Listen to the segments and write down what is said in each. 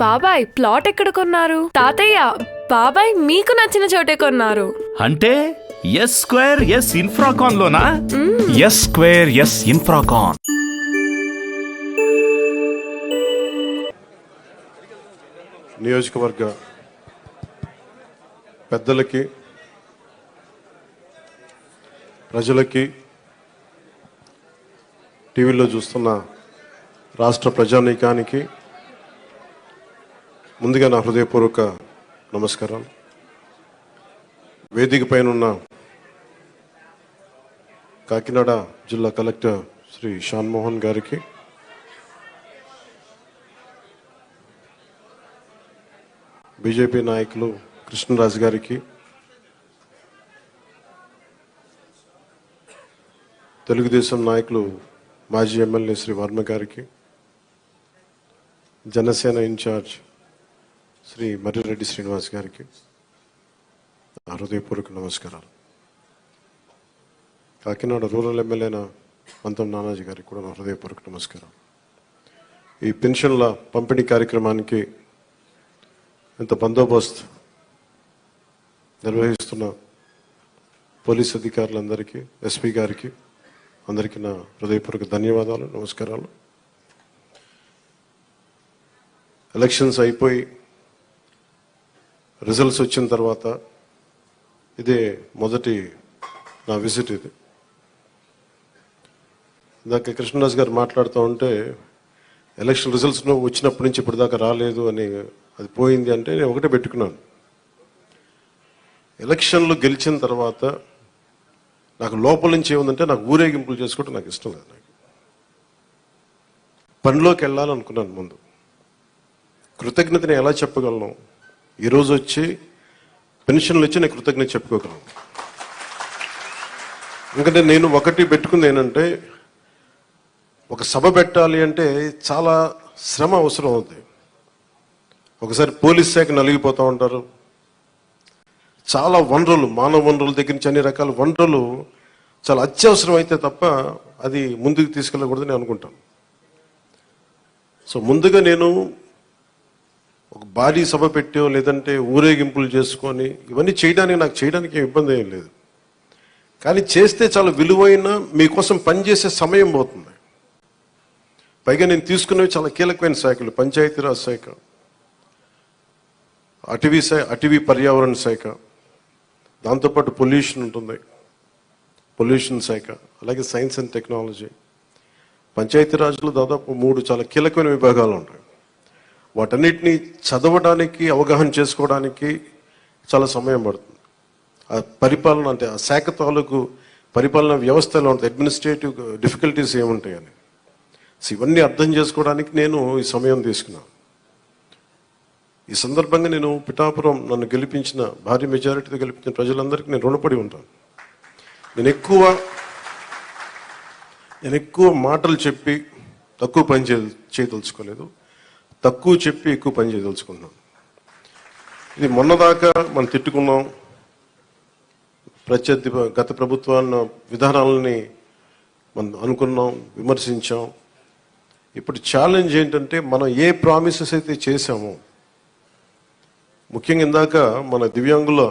బాబాయ్ ప్లాట్ ఎక్కడ కొన్నారు? తాతయ్య, బాబాయ్ మీకు నచ్చిన చోటే కొన్నారు. అంటే ఎస్ స్క్వేర్ ఎస్ ఇన్ఫ్రాకాన్ లోనా? S square S Infracon. నియోజకవర్గ పెద్దలకి, ప్రజలకి, టీవీలో చూస్తున్న రాష్ట్ర ప్రజానీకానికి ముందుగా నా హృదయపూర్వక నమస్కారం. వేదిక పైన ఉన్న కాకినాడ జిల్లా కలెక్టర్ శ్రీ షాన్మోహన్ గారికి, బీజేపీ నాయకులు కృష్ణరాజు గారికి, తెలుగుదేశం నాయకులు మాజీ ఎమ్మెల్యే శ్రీ వర్మ గారికి, జనసేన ఇన్ఛార్జ్ శ్రీ మర్రిరెడ్డి శ్రీనివాస్ గారికి హృదయపూర్వక నమస్కారాలు. కాకినాడ రూరల్ ఎమ్మెల్యేన మంతం నానాజీ గారికి కూడా నా హృదయపూర్వక నమస్కారం. ఈ పెన్షన్ల పంపిణీ కార్యక్రమానికి ఇంత బందోబస్తు నిర్వహిస్తున్న పోలీస్ అధికారులందరికీ, ఎస్పీ గారికి అందరికీ నా హృదయపూర్వక ధన్యవాదాలు, నమస్కారాలు. ఎలక్షన్స్ అయిపోయి రిజల్ట్స్ వచ్చిన తర్వాత ఇదే మొదటి నా విజిట్. ఇది ఇందాక కృష్ణరాజు గారు మాట్లాడుతూ ఉంటే ఎలక్షన్ రిజల్ట్స్ వచ్చినప్పటి నుంచి ఇప్పటిదాకా రాలేదు అని, అది పోయింది అంటే నేను ఒకటే పెట్టుకున్నాను. ఎలక్షన్లు గెలిచిన తర్వాత నాకు లోపల నుంచి ఏముందంటే నాకు ఊరేగింపులు చేసుకోవడం నాకు ఇష్టం లేదు. నాకు పనిలోకి వెళ్ళాలనుకున్నాను. ముందు కృతజ్ఞతని ఎలా చెప్పగలను? ఈరోజు వచ్చి పెన్షన్లు ఇచ్చి నేను కృతజ్ఞత చెప్పుకోగలను. ఎందుకంటే నేను ఒకటి పెట్టుకుంది ఏంటంటే, ఒక సభ పెట్టాలి అంటే చాలా శ్రమ అవసరం అవుతుంది. ఒకసారి పోలీస్ శాఖ నలిగిపోతూ ఉంటారు. చాలా వనరులు, మానవ వనరుల దగ్గర నుంచి అన్ని రకాల వనరులు చాలా అత్యవసరం అయితే తప్ప అది ముందుకు తీసుకెళ్ళకూడదని అనుకుంటాను. సో ముందుగా నేను ఒక భారీ సభ పెట్టో లేదంటే ఊరేగింపులు చేసుకొని ఇవన్నీ చేయడానికి ఇబ్బంది ఏం లేదు. కానీ చేస్తే చాలా విలువైన, మీకోసం పనిచేసే సమయం పోతుంది. పైగా నేను తీసుకునేవి చాలా కీలకమైన శాఖలు: పంచాయతీరాజ్ శాఖ, అటవీ పర్యావరణ శాఖ, దాంతోపాటు పొల్యూషన్ ఉంటుంది, పొల్యూషన్ శాఖ, అలాగే సైన్స్ అండ్ టెక్నాలజీ. పంచాయతీరాజ్లో దాదాపు 3 చాలా కీలకమైన విభాగాలు ఉంటాయి. వాటన్నిటినీ చదవడానికి, అవగాహన చేసుకోవడానికి చాలా సమయం పడుతుంది. ఆ పరిపాలన అంటే ఆ శాఖ తాలూకు పరిపాలన వ్యవస్థలో ఉంటుంది, అడ్మినిస్ట్రేటివ్ డిఫికల్టీస్ ఏముంటాయని. సో ఇవన్నీ అర్థం చేసుకోవడానికి నేను ఈ సమయం తీసుకున్నాను. ఈ సందర్భంగా నేను పిఠాపురం నన్ను గెలిపించిన, భారీ మెజారిటీతో గెలిపించిన ప్రజలందరికీ నేను రుణపడి ఉంటాను. నేను ఎక్కువ మాటలు చెప్పి తక్కువ పని చేయదలుచుకోలేదు, తక్కువ చెప్పి ఎక్కువ పని చేయదలుచుకున్నాం. ఇది మొన్నదాకా మనం తిట్టుకున్నాం, గత ప్రభుత్వాన్ని విధానాలని మనం అనుకున్నాం, విమర్శించాం. ఇప్పుడు ఛాలెంజ్ ఏంటంటే, మనం ఏ ప్రామిసెస్ అయితే చేశామో, ముఖ్యంగా ఇందాక మన దివ్యాంగుల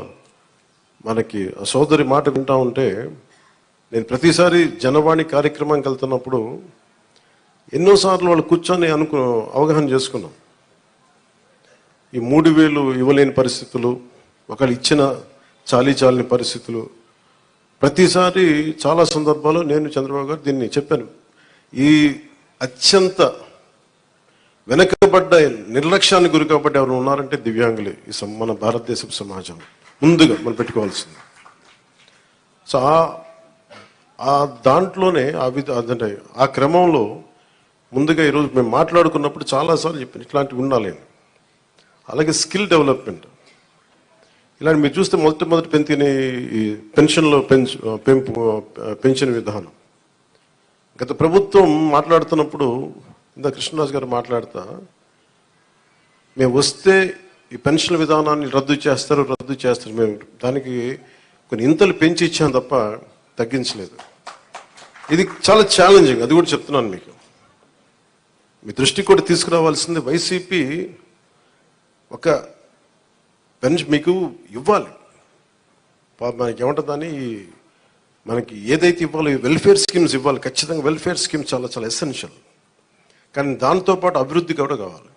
మనకి సోదరి మాట వింటా ఉంటే, నేను ప్రతిసారి జనవాణి కార్యక్రమానికి వెళ్తున్నప్పుడు ఎన్నోసార్లు వాళ్ళు కూర్చొని అవగాహన చేసుకున్నాం. ఈ 3,000 ఇవ్వలేని పరిస్థితులు, ఒకళ్ళు ఇచ్చిన చాలని పరిస్థితులు. ప్రతిసారి చాలా సందర్భాల్లో నేను చంద్రబాబు గారు దీన్ని చెప్పాను. ఈ అత్యంత వెనకబడ్డ, నిర్లక్ష్యానికి గురి కాబట్టి ఎవరు ఉన్నారంటే దివ్యాంగులే ఈ మన భారతదేశపు సమాజం ముందుగా మనం పెట్టుకోవాల్సింది. సో ఆ దాంట్లోనే అంటే ఆ క్రమంలో ముందుగా ఈరోజు మేము మాట్లాడుకున్నప్పుడు చాలాసార్లు చెప్పాను ఇట్లాంటివి ఉండాలి. అలాగే స్కిల్ డెవలప్మెంట్, ఇలాంటి మీరు చూస్తే మొదటి పెంచిన ఈ పెన్షన్లో పెంచిన విధానం. గత ప్రభుత్వం మాట్లాడుతున్నప్పుడు ఇందా కృష్ణరాజు గారు మాట్లాడుతా, మేము వస్తే ఈ పెన్షన్ విధానాన్ని రద్దు చేస్తారు. మేము దానికి కొన్ని ఇంతలు పెంచి ఇచ్చాం తప్ప తగ్గించలేదు. ఇది చాలా ఛాలెంజింగ్, అది కూడా చెప్తున్నాను మీకు. మీ దృష్టికి కూడా తీసుకురావాల్సింది, వైసీపీ ఒక పెన్షన్ మీకు ఇవ్వాలి. మనకి ఏమంటుందని మనకి ఏదైతే ఇవ్వాలో వెల్ఫేర్ స్కీమ్స్ ఇవ్వాలి. ఖచ్చితంగా వెల్ఫేర్ స్కీమ్స్ చాలా చాలా ఎసెన్షియల్. కానీ దాంతోపాటు అభివృద్ధి కూడా కావాలి.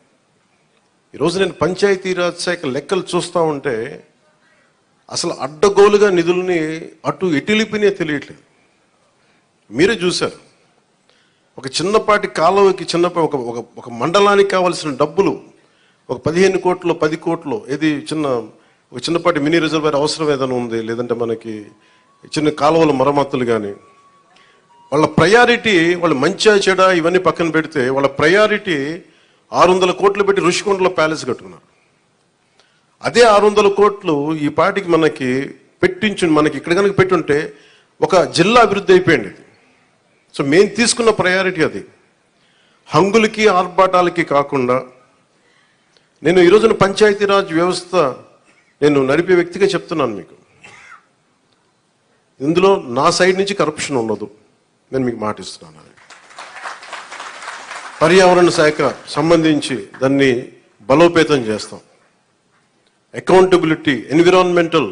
ఈరోజు నేను పంచాయతీరాజ్ శాఖ లెక్కలు చూస్తూ ఉంటే అసలు అడ్డగోలుగా నిధుల్ని అటు ఎటులిపినే తెలియట్లేదు. మీరే చూశారు, ఒక చిన్నపాటి కాలువకి ఒక మండలానికి కావాల్సిన డబ్బులు ఒక 15 కోట్లు 10 కోట్లు ఏది ఒక చిన్నపాటి మినీ రిజర్వాయర్ అవసరం ఏదైనా ఉంది, లేదంటే మనకి చిన్న కాలువల మరమ్మతులు కానీ, వాళ్ళ ప్రయారిటీ వాళ్ళు మంచిగా చెడ ఇవన్నీ పక్కన పెడితే వాళ్ళ ప్రయారిటీ 600 కోట్లు పెట్టి ఋషికొండలో ప్యాలెస్ కట్టుకున్నారు. అదే 600 కోట్లు ఈ పాటికి మనకి మనకి ఇక్కడ కనుక పెట్టుంటే ఒక జిల్లా అభివృద్ధి అయిపోయింది. సో మేము తీసుకున్న ప్రయారిటీ అది. హంగులకి ఆర్భాటాలకి కాకుండా నేను ఈరోజున పంచాయతీరాజ్ వ్యవస్థ నేను నడిపే వ్యక్తిగా చెప్తున్నాను మీకు, ఇందులో నా సైడ్ నుంచి కరప్షన్ ఉండదు, నేను మీకు మాటిస్తున్నాను. పర్యావరణ శాఖ సంబంధించి దాన్ని బలోపేతం చేస్తాం. అకౌంటబిలిటీ, ఎన్విరాన్మెంటల్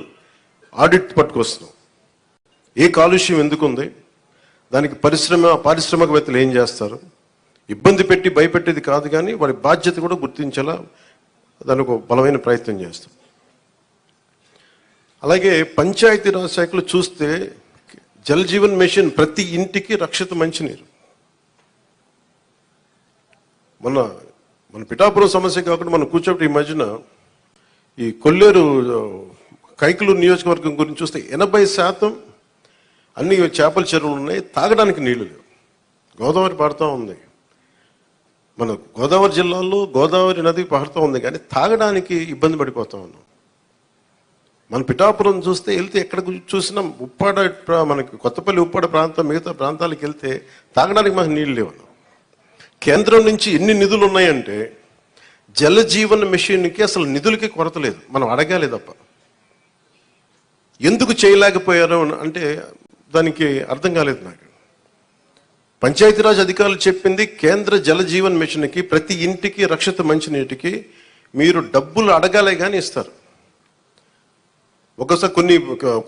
ఆడిట్ పట్టుకొస్తున్నాం. ఏ కాలుష్యం ఎందుకుంది, దానికి పారిశ్రామికవేత్తలు ఏం చేస్తారు, ఇబ్బంది పెట్టి భయపెట్టేది కాదు, కానీ వారి బాధ్యత కూడా గుర్తించేలా దానికి ఒక బలమైన ప్రయత్నం చేస్తాం. అలాగే పంచాయతీరాజ్ శాఖలు చూస్తే జల్ జీవన్ మిషన్ ప్రతి ఇంటికి రక్షిత మంచినీరు. మన పిఠాపురం సమస్య కాకుండా మనం కూర్చోబెట్టి ఈ మధ్యన ఈ కొల్లేరు కైకలూరు నియోజకవర్గం గురించి చూస్తే 80% అన్ని చేపల చెరువులు ఉన్నాయి, తాగడానికి నీళ్లు లేవు. గోదావరి పారుతూ ఉంది, మన గోదావరి జిల్లాలో గోదావరి నది పారుతూ ఉంది, కానీ తాగడానికి ఇబ్బంది పడిపోతా ఉన్నాం. మన పిఠాపురం చూస్తే వెళ్తే ఎక్కడ చూసినా మనకి కొత్తపల్లి ఉప్పాడ ప్రాంతం మిగతా ప్రాంతాలకు వెళ్తే తాగడానికి మాకు నీళ్ళు లేవు. కేంద్రం నుంచి ఎన్ని నిధులు ఉన్నాయంటే జల జీవన్ మిషన్కి అసలు నిధులకి కొరత లేదు, మనం అడగాలి తప్ప. ఎందుకు చేయలేకపోయారు అంటే దానికి అర్థం కాలేదు నాకు. పంచాయతీరాజ్ అధికారులు చెప్పింది కేంద్ర జల జీవన్ మిషన్కి ప్రతి ఇంటికి రక్షిత మంచినీటికి మీరు డబ్బులు అడగాలే కానీ ఇస్తారు. ఒకసారి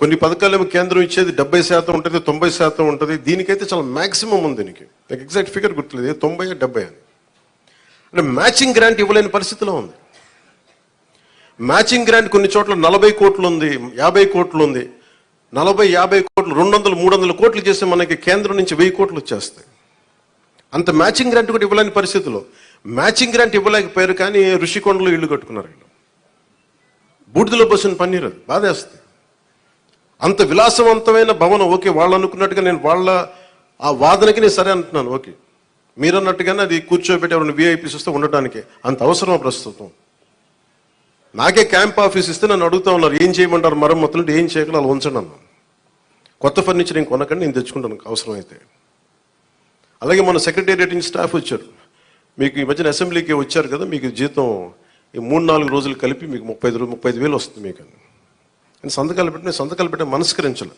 కొన్ని పథకాలు కేంద్రం ఇచ్చేది 70% ఉంటుంది, 90% ఉంటుంది. దీనికైతే చాలా మ్యాక్సిమం ఉంది. దీనికి నాకు ఎగ్జాక్ట్ ఫిగర్ గుర్తులేదు, 90 70 అని. అంటే మ్యాచింగ్ గ్రాంట్ ఇవ్వలేని పరిస్థితిలో ఉంది. మ్యాచింగ్ గ్రాంట్ కొన్ని చోట్ల 40 కోట్లు ఉంది, 50 కోట్లు ఉంది. 40-50 కోట్లు 200-300 కోట్లు చేస్తే మనకి కేంద్రం నుంచి 1000 కోట్లు వచ్చేస్తాయి. అంత మ్యాచింగ్ గ్రాంట్ కూడా ఇవ్వలేని పరిస్థితిలో మ్యాచింగ్ గ్రాంట్ ఇవ్వలేకపోయారు, కానీ ఋషికొండలో ఇల్లు కట్టుకున్నారు. బూడిదలో పోసిన పన్నీరు, అది బాధేస్తుంది. అంత విలాసవంతమైన భవనం, ఓకే వాళ్ళు అనుకున్నట్టుగా నేను వాళ్ళ ఆ వాదనకి నేను సరే అంటున్నాను, ఓకే మీరు అన్నట్టుగానే అది కూర్చోబెట్టి ఎవరైనా విఐపీస్ వస్తే ఉండటానికి అంత అవసరం ప్రస్తుతం. నాకే క్యాంప్ ఆఫీస్ ఇస్తే నన్ను అడుగుతా ఉన్నారు ఏం చేయమంటారు మరమ్మతులు అంటే, ఏం చేయకుండా అలా ఉంచండి అన్నాను. కొత్త ఫర్నిచర్ నేను కొనకండి, నేను తెచ్చుకుంటాను అవసరం అయితే. అలాగే మన సెక్రటేరియట్ నుంచి స్టాఫ్ వచ్చారు, మీకు ఈ మధ్యన అసెంబ్లీకి వచ్చారు కదా, మీకు జీతం ఈ 3-4 రోజులు కలిపి మీకు 35,000 వస్తుంది మీకు అని. నేను సంతకాలు పెట్టే మనస్కరించలే.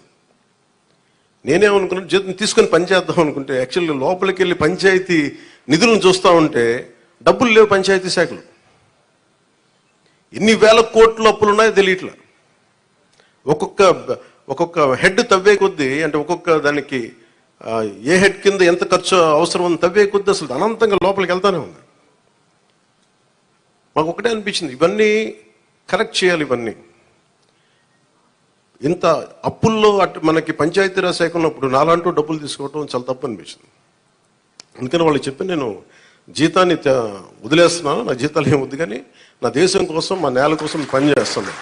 నేనేమనుకున్నాను, జీతం తీసుకొని పని చేద్దాం అనుకుంటే యాక్చువల్గా లోపలికి వెళ్ళి పంచాయతీ నిధులను చూస్తూ ఉంటే డబ్బులు లేవు. పంచాయతీ శాఖలు ఎన్ని వేల కోట్ల అప్పులు ఉన్నాయో తెలియట్లా. ఒక్కొక్క హెడ్ తవ్వే కొద్దీ, అంటే ఒక్కొక్క దానికి ఏ హెడ్ కింద ఎంత ఖర్చు అవసరం ఉంది తవ్వే కొద్దీ అసలు అనంతంగా లోపలికి వెళ్తానే ఉంది. మాకు ఒకటే అనిపించింది, ఇవన్నీ కరెక్ట్ చేయాలి. ఇవన్నీ ఇంత అప్పుల్లో మనకి పంచాయతీరాజ్ శాఖ ఉన్నప్పుడు నాలంటూ డబ్బులు తీసుకోవడం చాలా తప్పు అనిపించింది. అందుకని వాళ్ళకి చెప్పి నేను జీతాన్ని వదిలేస్తున్నాను, నా జీతాలు ఏం వద్దు, కానీ నా దేశం కోసం, మా నేల కోసం పని చేస్తున్నాను.